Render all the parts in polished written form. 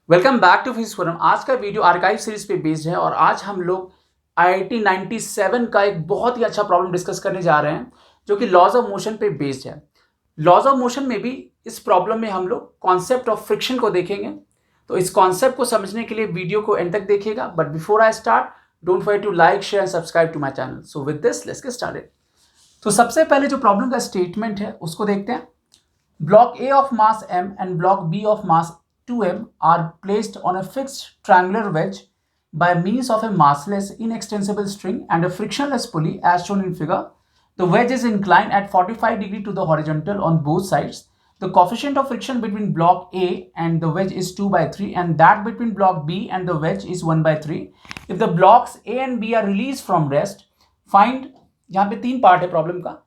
Welcome back to Physics Forum. आज का video archive series पे बेस्ड है और आज हम लोग IIT 97 का एक बहुत ही अच्छा प्रॉब्लम डिस्कस करने जा रहे हैं जो कि लॉज ऑफ मोशन पे बेस्ड है। लॉज ऑफ मोशन में भी इस प्रॉब्लम में हम लोग कॉन्सेप्ट ऑफ फ्रिक्शन को देखेंगे। तो इस कॉन्सेप्ट को समझने के लिए वीडियो को एंड तक देखिएगा। But before I start, don't forget to like, share and subscribe to my channel. So with this let's get started. तो सबसे पहले जो प्रॉब्लम का स्टेटमेंट है उसको देखते हैं। Block A of mass m and block B of mass 2m are placed on a fixed triangular wedge by means of a massless inextensible string and a frictionless pulley as shown in figure. The wedge is inclined at 45 degrees to the horizontal on both sides. The coefficient of friction between block A and the wedge is 2 by 3 and that between block B and the wedge is 1 by 3. If the blocks A and B are released from rest, find, यहाँ पे तीन part है problem का।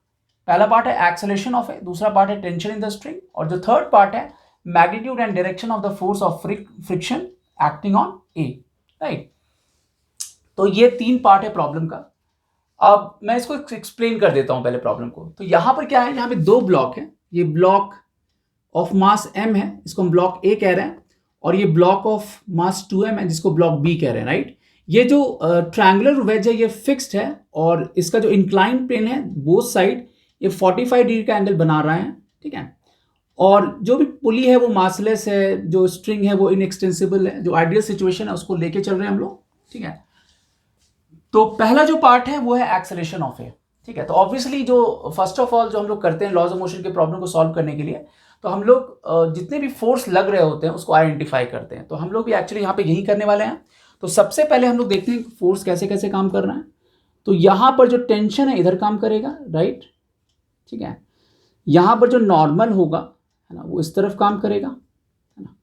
पहला part है acceleration of ए, दूसरा part है tension in the string और जो थर्ड पार्ट है magnitude and direction of the force of friction acting on A. Right, तो ये तीन पार्ट है प्रॉब्लम का। अब मैं इसको एक्सप्लेन कर देता हूं पहले प्रॉब्लम को। तो यहां पर क्या है, यहां पे दो ब्लॉक है। ये ब्लॉक ऑफ मास m है, इसको हम ब्लॉक ए कह रहे हैं, और ये ब्लॉक ऑफ मास 2m है जिसको ब्लॉक बी कह रहे हैं। राइट, ये जो ट्रायंगुलर वेज है ये फिक्स्ड है और इसका जो इंक्लाइन प्लेन है बोथ साइड ये 45 डिग्री का एंगल बना रहा है। ठीक है, और जो भी पुली है वो मासलेस है, जो स्ट्रिंग है वो इनएक्सटेंसिबल है। जो आइडियल सिचुएशन है उसको लेके चल रहे हैं हम लोग। ठीक है, तो पहला जो पार्ट है वो है एक्सेलरेशन ऑफ ए। ठीक है, तो ऑब्वियसली जो फर्स्ट ऑफ ऑल जो हम लोग करते हैं लॉज ऑफ मोशन के प्रॉब्लम को सॉल्व करने के लिए, तो हम लोग जितने भी फोर्स लग रहे होते हैं उसको आइडेंटिफाई करते हैं। तो हम लोग भी एक्चुअली यहाँ पे यही करने वाले हैं। तो सबसे पहले हम लोग देखते हैं फोर्स कैसे कैसे काम कर रहा है। तो यहाँ पर जो टेंशन है इधर काम करेगा। राइट, ठीक है, यहां पर जो नॉर्मल होगा है ना वो इस तरफ काम करेगा, है ना।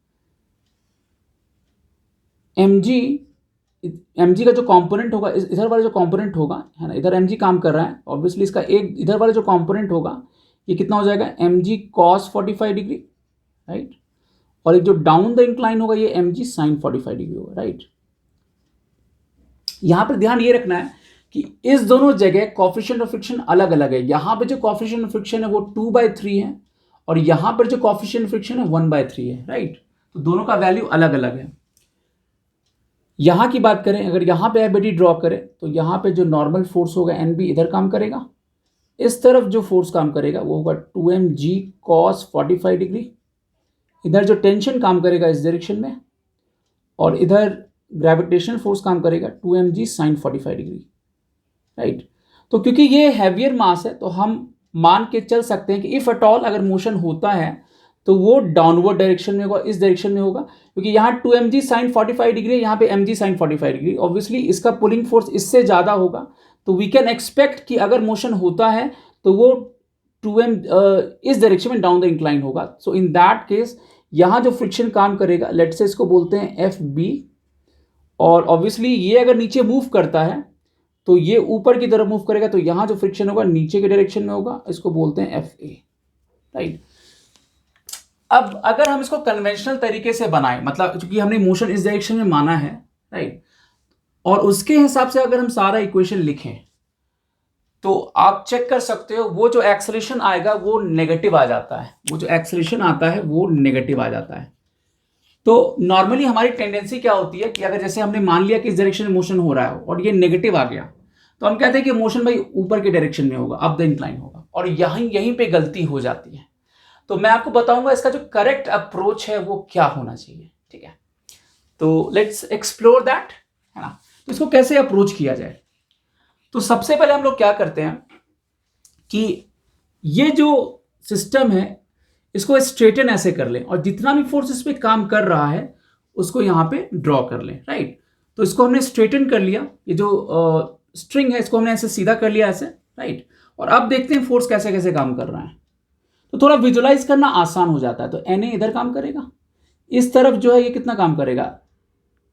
mg का जो कंपोनेंट होगा इधर वाला जो कंपोनेंट होगा, है ना, इधर mg काम कर रहा है। ऑब्वियसली इसका एक इधर वाला जो कंपोनेंट होगा ये कितना हो जाएगा, mg cos 45 डिग्री। राइट, और एक जो डाउन द इंक्लाइन होगा ये mg sin 45 डिग्री होगा। राइट, यहां पर ध्यान ये रखना है कि इस दोनों जगह कॉफिशिएंट ऑफ फ्रिक्शन अलग अलग है। यहां पे जो कॉफिशिएंट ऑफ फ्रिक्शन है वो 2/3 है और यहां पर जो कॉफिशिएंट ऑफ फ्रिक्शन है 1/3 है। राइट, तो दोनों का वैल्यू अलग अलग है। यहां की बात करें, अगर यहां पे एबीडी ड्रॉ करें तो यहां पे जो नॉर्मल फोर्स होगा एनबी इधर काम करेगा। इस तरफ जो फोर्स काम करेगा वो होगा 2mg cos 45 डिग्री। इधर जो टेंशन काम करेगा इस डायरेक्शन में, और इधर ग्रेविटेशनल फोर्स काम करेगा 2mg sin 45 डिग्री। राइट, तो क्योंकि ये हैवियर मास है तो हम मान के चल सकते हैं कि इफ एट ऑल अगर मोशन होता है तो वो डाउनवर्ड डायरेक्शन में होगा, इस डायरेक्शन में होगा, क्योंकि यहाँ 2mg sin 45 डिग्री, यहाँ पे mg sin 45 डिग्री। ऑब्वियसली इसका पुलिंग फोर्स इससे ज़्यादा होगा, तो वी कैन एक्सपेक्ट कि अगर मोशन होता है तो वो 2m इस डायरेक्शन में डाउन द इंक्लाइन होगा। सो इन दैट केस यहाँ जो फ्रिक्शन काम करेगा, लेट्स से इसको बोलते हैं FB, और ऑब्वियसली ये अगर नीचे मूव करता है तो ये ऊपर की तरफ मूव करेगा, तो यहां जो फ्रिक्शन होगा नीचे के डायरेक्शन में होगा, इसको बोलते हैं FA। राइट, अब अगर हम इसको कन्वेंशनल तरीके से बनाएं, मतलब क्योंकि हमने मोशन इस डायरेक्शन में माना है, राइट, और उसके हिसाब से अगर हम सारा इक्वेशन लिखें तो आप चेक कर सकते हो वो जो एक्सेलरेशन आएगा वो नेगेटिव आ जाता है। वो जो एक्सेलरेशन आता है वो नेगेटिव आ जाता है। तो नॉर्मली हमारी टेंडेंसी क्या होती है कि अगर जैसे हमने मान लिया कि इस डायरेक्शन में मोशन हो रहा है और ये नेगेटिव आ गया, तो हम कहते हैं कि मोशन भाई ऊपर के डायरेक्शन में होगा, अप द इंक्लाइन होगा, और यहीं पे गलती हो जाती है। तो मैं आपको बताऊंगा इसका जो करेक्ट अप्रोच है वो क्या होना चाहिए। ठीक है, तो लेट्स एक्सप्लोर दैट, है ना। तो इसको कैसे अप्रोच किया जाए, तो सबसे पहले हम लोग क्या करते हैं कि ये जो सिस्टम है इसको स्ट्रेटन ऐसे कर लें और जितना भी फोर्स इस पर काम कर रहा है उसको यहाँ पे ड्रॉ कर लें। राइट, तो इसको हमने स्ट्रेटन कर लिया, ये जो स्ट्रिंग है इसको हमने ऐसे सीधा कर लिया ऐसे। राइट, और अब देखते हैं फोर्स कैसे कैसे काम कर रहा है। तो थोड़ा विजुलाइज करना आसान हो जाता है। तो Na इधर काम करेगा, इस तरफ जो है ये कितना काम करेगा,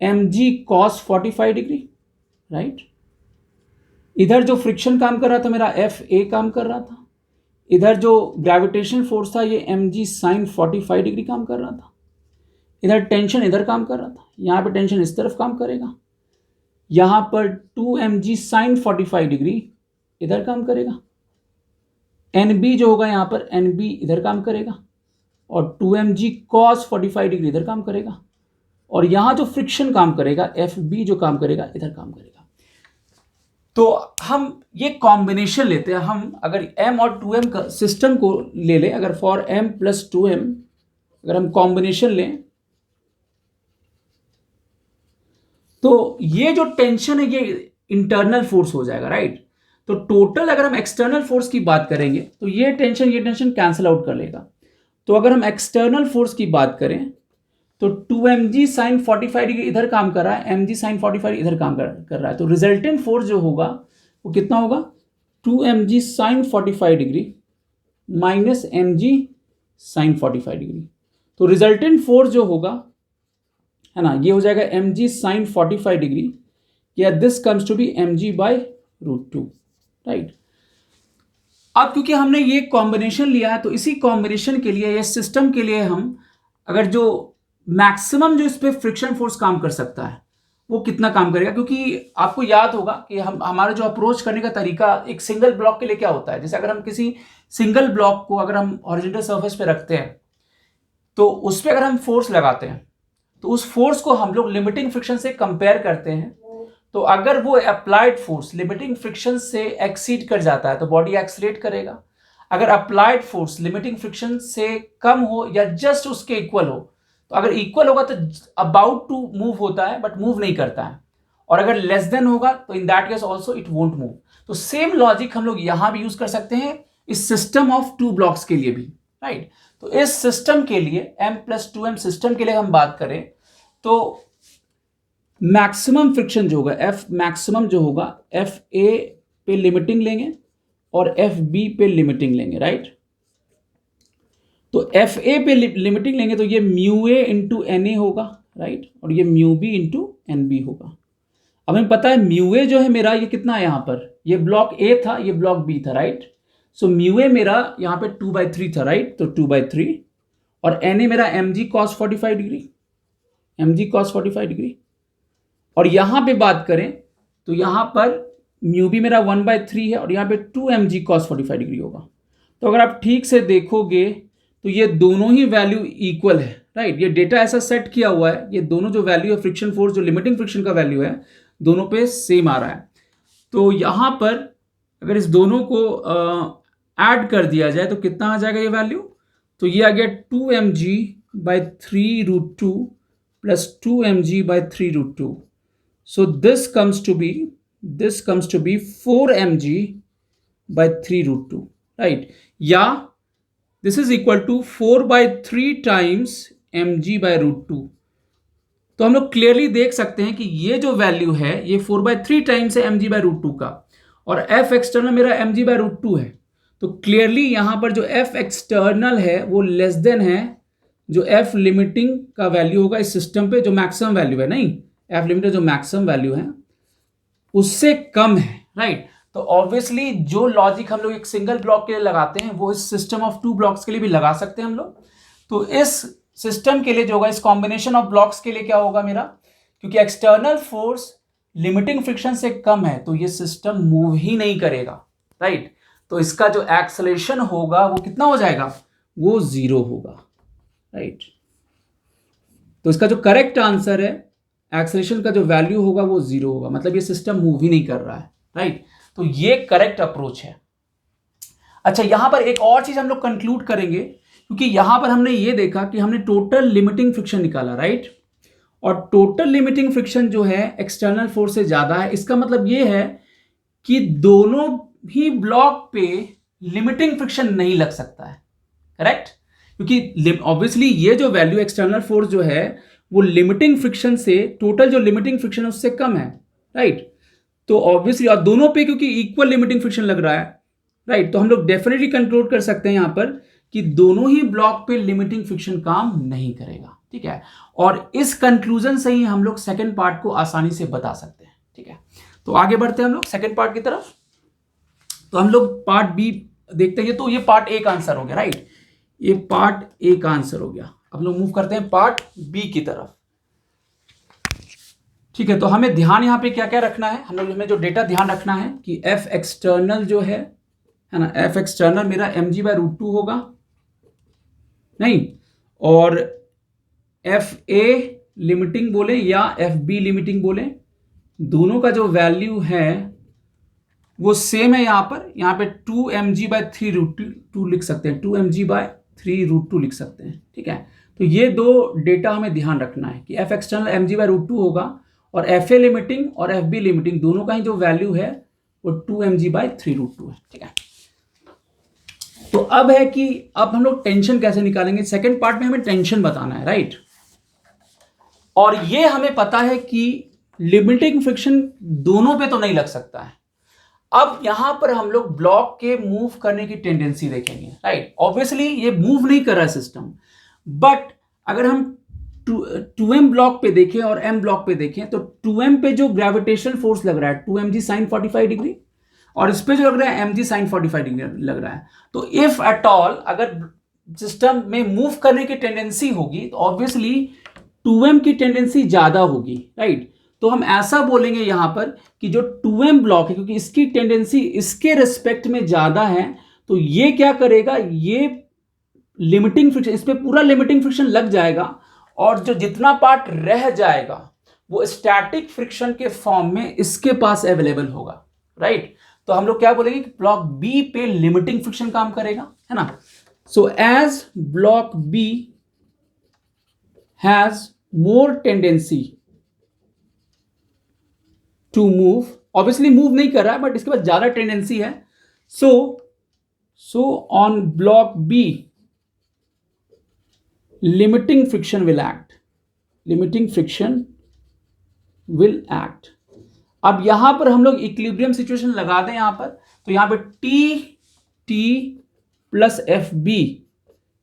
mg cos 45 डिग्री। राइट, इधर जो फ्रिक्शन काम कर रहा था मेरा FA काम कर रहा था, इधर जो ग्रेविटेशनल फोर्स था ये mg sin 45 डिग्री काम कर रहा था, इधर टेंशन इधर काम कर रहा था, यहाँ पे टेंशन इस तरफ काम करेगा, यहाँ पर 2mg sin 45 डिग्री इधर काम करेगा, NB जो होगा यहाँ पर NB इधर काम करेगा, और 2mg cos 45 डिग्री इधर काम करेगा, और यहां जो फ्रिक्शन काम करेगा एफ बी जो काम करेगा इधर काम करेगा। तो हम ये कॉम्बिनेशन लेते हैं, हम अगर m और 2m का सिस्टम को ले लें, अगर फॉर m प्लस 2m अगर हम कॉम्बिनेशन लें तो ये जो टेंशन है ये इंटरनल फोर्स हो जाएगा, राइट। तो टोटल अगर हम एक्सटर्नल फोर्स की बात करेंगे तो ये टेंशन कैंसिल आउट कर लेगा। तो अगर हम एक्सटर्नल फोर्स की बात करें तो 2mg साइन 45 डिग्री इधर काम कर रहा है, mg साइन 45 इधर काम कर रहा है, तो रिजल्टेंट फोर्स जो होगा वो कितना होगा 2mg sine 45 degree minus mg sine 45 degree. तो रिजल्टेंट फोर्स जो होगा है ना ये हो जाएगा mg साइन 45 डिग्री, या this comes to be mg by √2, right. अब क्योंकि हमने ये कॉम्बिनेशन लिया है तो इसी कॉम्बिनेशन के लिए या सिस्टम के लिए हम अगर जो मैक्सिमम जो इस पे फ्रिक्शन फोर्स काम कर सकता है वो कितना काम करेगा, क्योंकि आपको याद होगा कि हमारा जो अप्रोच करने का तरीका एक सिंगल ब्लॉक के लिए क्या होता है, जैसे अगर हम किसी सिंगल ब्लॉक को अगर हम हॉरिजॉन्टल सरफेस पे रखते हैं तो उस पर अगर हम फोर्स लगाते हैं तो उस फोर्स को हम लोग लिमिटिंग फ्रिक्शन से कंपेयर करते हैं। तो अगर वो अप्लाइड फोर्स लिमिटिंग फ्रिक्शन से एक्सीड कर जाता है तो बॉडी एक्सीलरेट करेगा, अगर अप्लाइड फोर्स लिमिटिंग फ्रिक्शन से कम हो या जस्ट उसके इक्वल हो, तो अगर इक्वल होगा तो अबाउट टू मूव होता है बट मूव नहीं करता है, और अगर लेस देन होगा तो in that case also it won't move. तो सेम लॉजिक हम लोग यहां भी यूज कर सकते हैं इस सिस्टम ऑफ 2 ब्लॉक्स के लिए भी, राइट। तो इस सिस्टम के लिए m प्लस 2m सिस्टम के लिए हम बात करें तो मैक्सिमम फ्रिक्शन जो होगा एफ मैक्सिमम जो होगा एफ ए पे लिमिटिंग लेंगे और एफ बी पे लिमिटिंग लेंगे, राइट। तो एफ ए पे लिमिटिंग लेंगे तो ये mu A into N A होगा, राइट, और ये mu B into N B होगा। अब हमें पता है म्यू ए जो है मेरा ये कितना है, यहां पर ये ब्लॉक ए था ये ब्लॉक बी था, राइट। सो म्यू ए मेरा यहां पे 2/3 था, राइट, तो 2/3, और एन ए मेरा M G cos 45 degree, M G cos 45 degree. और यहां पे बात करें तो यहां पर म्यू बी मेरा 1/3 है और यहां पे 2mg cos 45 डिग्री होगा। तो अगर आप ठीक से देखोगे तो ये दोनों ही वैल्यू इक्वल है, राइट। ये डेटा ऐसा सेट किया हुआ है, ये दोनों जो वैल्यू है फ्रिक्शन फोर्स जो लिमिटिंग फ्रिक्शन का वैल्यू है दोनों पे सेम आ रहा है। तो यहां पर अगर इस दोनों को ऐड कर दिया जाए तो कितना आ जाएगा ये वैल्यू, तो ये आ गया 2mg/3√2 plus 2mg/3√2। So this comes to be 4mg/3√2, right? या this is equal to 4/3 times mg/√2। तो हम लोग क्लियरली देख सकते हैं कि ये जो वैल्यू है ये 4/3 टाइम्स है mg/√2 का, और f एक्सटर्नल मेरा mg/√2 है। तो क्लियरली यहां पर जो f एक्सटर्नल है वो लेस देन है जो f लिमिटिंग का वैल्यू होगा इस सिस्टम पे, जो मैक्सिमम वैल्यू है, नहीं, एफ लिमिटेड जो मैक्सिमम वैल्यू है उससे कम है, राइट। तो ऑब्वियसली जो लॉजिक हम लोग एक सिंगल ब्लॉक के लिए लगाते हैं वो इस सिस्टम ऑफ 2 ब्लॉक्स के लिए भी लगा सकते हैं हम लोग। तो इस सिस्टम के लिए जो होगा इस कॉम्बिनेशन ऑफ ब्लॉक्स के लिए क्या होगा मेरा, क्योंकि एक्सटर्नल फोर्स लिमिटिंग फ्रिक्शन से कम है तो ये सिस्टम मूव ही नहीं करेगा, राइट। तो इसका जो एक्सेलरेशन होगा वो कितना हो जाएगा, वो 0 होगा, राइट। तो इसका जो करेक्ट आंसर है एक्सेलरेशन का जो वैल्यू होगा वो 0 होगा, मतलब ये सिस्टम मूव ही नहीं कर रहा है, राइट। तो ये करेक्ट अप्रोच है। अच्छा, यहां पर एक और चीज हम लोग कंक्लूड करेंगे, क्योंकि यहां पर हमने ये देखा कि हमने टोटल लिमिटिंग फ्रिक्शन निकाला, राइट, और टोटल लिमिटिंग फ्रिक्शन जो है एक्सटर्नल फोर्स से ज्यादा है। इसका मतलब ये है कि दोनों ही ब्लॉक पे लिमिटिंग फ्रिक्शन नहीं लग सकता है, करेक्ट, क्योंकि ऑब्वियसली ये जो वैल्यू एक्सटर्नल फोर्स जो है वो लिमिटिंग फ्रिक्शन से टोटल जो लिमिटिंग फ्रिक्शन उससे कम है, राइट। तो ऑब्वियसली और दोनों पे क्योंकि इक्वल लिमिटिंग फ्रिक्शन लग रहा है, राइट, तो हम लोग डेफिनेटली कंक्लूड कर सकते हैं यहां पर कि दोनों ही ब्लॉक पे लिमिटिंग फ्रिक्शन काम नहीं करेगा, ठीक है। और इस कंक्लूजन से ही हम लोग सेकेंड पार्ट को आसानी से बता सकते हैं, ठीक है। तो आगे बढ़ते हैं हम लोग सेकेंड पार्ट की तरफ। तो हम लोग पार्ट बी देखते हैं। तो ये पार्ट ए का आंसर हो गया, राइट, ये पार्ट ए का आंसर हो गया। अब लोग मूव करते हैं पार्ट बी की तरफ, ठीक है। तो हमें ध्यान यहां पे क्या क्या रखना है, हम लोग हमें जो डेटा ध्यान रखना है कि एफ एक्सटर्नल जो है ना, एफ एक्सटर्नल मेरा mg/√2 होगा, नहीं, और एफ ए लिमिटिंग बोले या एफ बी लिमिटिंग बोले, दोनों का जो वैल्यू है वो सेम है। यहाँ पे 2mg/3√2 लिख सकते हैं, 2mg/3√2 लिख सकते हैं, ठीक है। तो ये दो डेटा हमें ध्यान रखना है कि एफ एक्सटर्नल mg/√2 होगा और एफ ए लिमिटिंग और एफ बी लिमिटिंग दोनों का ही जो वैल्यू है वो 2mg/3√2 है, ठीक है। तो अब है कि अब हम लोग टेंशन कैसे निकालेंगे। सेकेंड पार्ट में हमें टेंशन बताना है, राइट। और ये हमें पता है कि लिमिटिंग फ्रिक्शन दोनों पे तो नहीं लग सकता है। अब यहां पर हम लोग ब्लॉक के मूव करने की टेंडेंसी देखेंगे, राइट। ऑब्वियसली ये मूव नहीं कर रहा है सिस्टम, बट अगर हम 2m ब्लॉक पे देखें और m ब्लॉक पे देखें तो 2m पे जो ग्रेविटेशन फोर्स लग रहा है 2mg sin 45 डिग्री और इस पे जो लग रहा है mg sin 45 डिग्री लग रहा है। तो इफ एट ऑल अगर सिस्टम में मूव करने की टेंडेंसी होगी तो ऑब्वियसली 2m की टेंडेंसी ज्यादा होगी, राइट। तो हम ऐसा बोलेंगे यहां पर कि जो 2m ब्लॉक है क्योंकि इसकी टेंडेंसी इसके रिस्पेक्ट में ज्यादा है, तो ये क्या करेगा, ये लिमिटिंग फ्रिक्शन, इस पे पूरा लिमिटिंग फ्रिक्शन लग जाएगा और जो जितना पार्ट रह जाएगा वो स्टैटिक फ्रिक्शन के फॉर्म में इसके पास अवेलेबल होगा, राइट। तो हम लोग क्या बोलेंगे कि ब्लॉक बी पे लिमिटिंग फ्रिक्शन काम करेगा, है ना। So as block B has more tendency to move, obviously move नहीं कर रहा है बट इसके पास ज्यादा टेंडेंसी है। So on block B limiting friction will act, limiting friction will act. अब यहां पर हम लोग इक्विलिब्रियम सिचुएशन लगा दें यहां पर, तो यहां पे टी प्लस एफ बी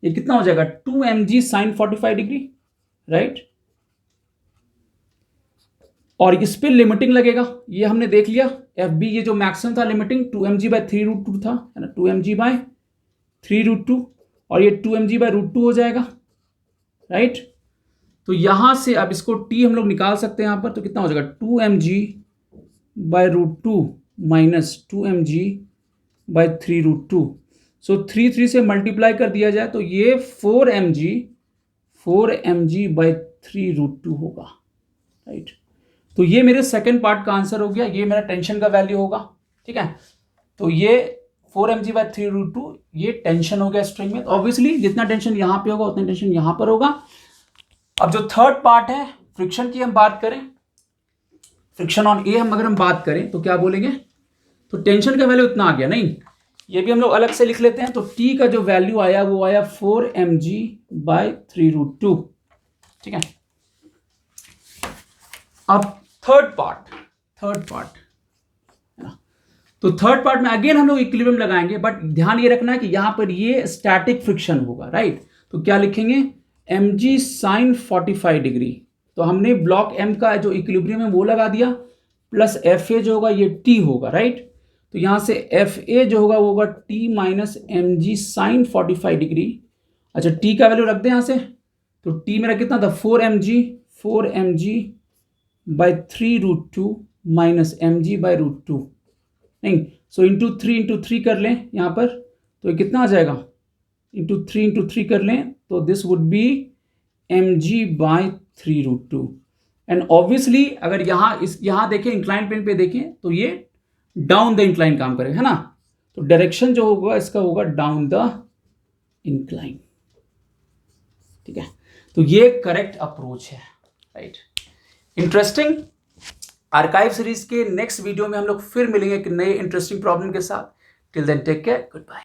ये कितना हो जाएगा 2mg sin 45 डिग्री, राइट। और इस पे लिमिटिंग लगेगा, ये हमने देख लिया। एफ बी ये जो मैक्सिमम था लिमिटिंग 2mg/3√2 था, है ना, 2mg/3√2 और ये 2mg/√2 हो जाएगा, राइट। तो यहां से अब इसको टी हम लोग निकाल सकते हैं यहां पर, तो कितना हो जाएगा 2mg/√2 माइनस 2mg/3√2। सो 3 से मल्टीप्लाई कर दिया जाए तो ये 4mg/3√2 होगा, राइट। तो ये मेरे सेकंड पार्ट का आंसर हो गया, ये मेरा टेंशन का वैल्यू होगा, ठीक है। तो ये 4mg/3√2 ये टेंशन हो गया स्ट्रिंग में। ऑब्वियसली जितना टेंशन यहां पे होगा उतना टेंशन यहां पर होगा। अब जो थर्ड पार्ट है फ्रिक्शन की हम बात करें, फ्रिक्शन ऑन ए अगर हम बात करें तो क्या बोलेंगे, तो टेंशन का वैल्यू इतना आ गया, नहीं ये भी हम लोग अलग से लिख लेते हैं। तो टी का जो वैल्यू आया वो आया 4mg/3√2, ठीक है। अब थर्ड पार्ट है ना, तो थर्ड पार्ट में अगेन हम लोग इक्विलिब्रियम लगाएंगे, बट ध्यान ये रखना है कि यहां पर ये स्टैटिक फ्रिक्शन होगा, राइट। तो क्या लिखेंगे mg sin 45 डिग्री, तो हमने ब्लॉक m का जो इक्विलिब्रियम है वो लगा दिया, प्लस एफ ए जो होगा ये टी होगा, राइट। तो यहां से एफ ए जो होगा वो होगा T minus mg sin 45 degree. अच्छा टी का वैल्यू रख दें यहां से, तो टी मेरा कितना था 4mg/3√2 माइनस mg/√2, नहीं सो इंटू 3 कर लें यहां पर, तो ये कितना आ जाएगा इंटू 3 कर लें तो this would be mg/3√2। And obviously अगर यहां देखें इंक्लाइन प्लेन पे देखें तो ये डाउन द इंक्लाइन काम करेगा, है ना। तो डायरेक्शन जो होगा इसका होगा डाउन द इंक्लाइन, ठीक है। तो ये करेक्ट अप्रोच है, राइट। इंटरेस्टिंग। आर्काइव सीरीज के नेक्स्ट वीडियो में हम लोग फिर मिलेंगे एक नए इंटरेस्टिंग प्रॉब्लम के साथ। Till then take care, good bye.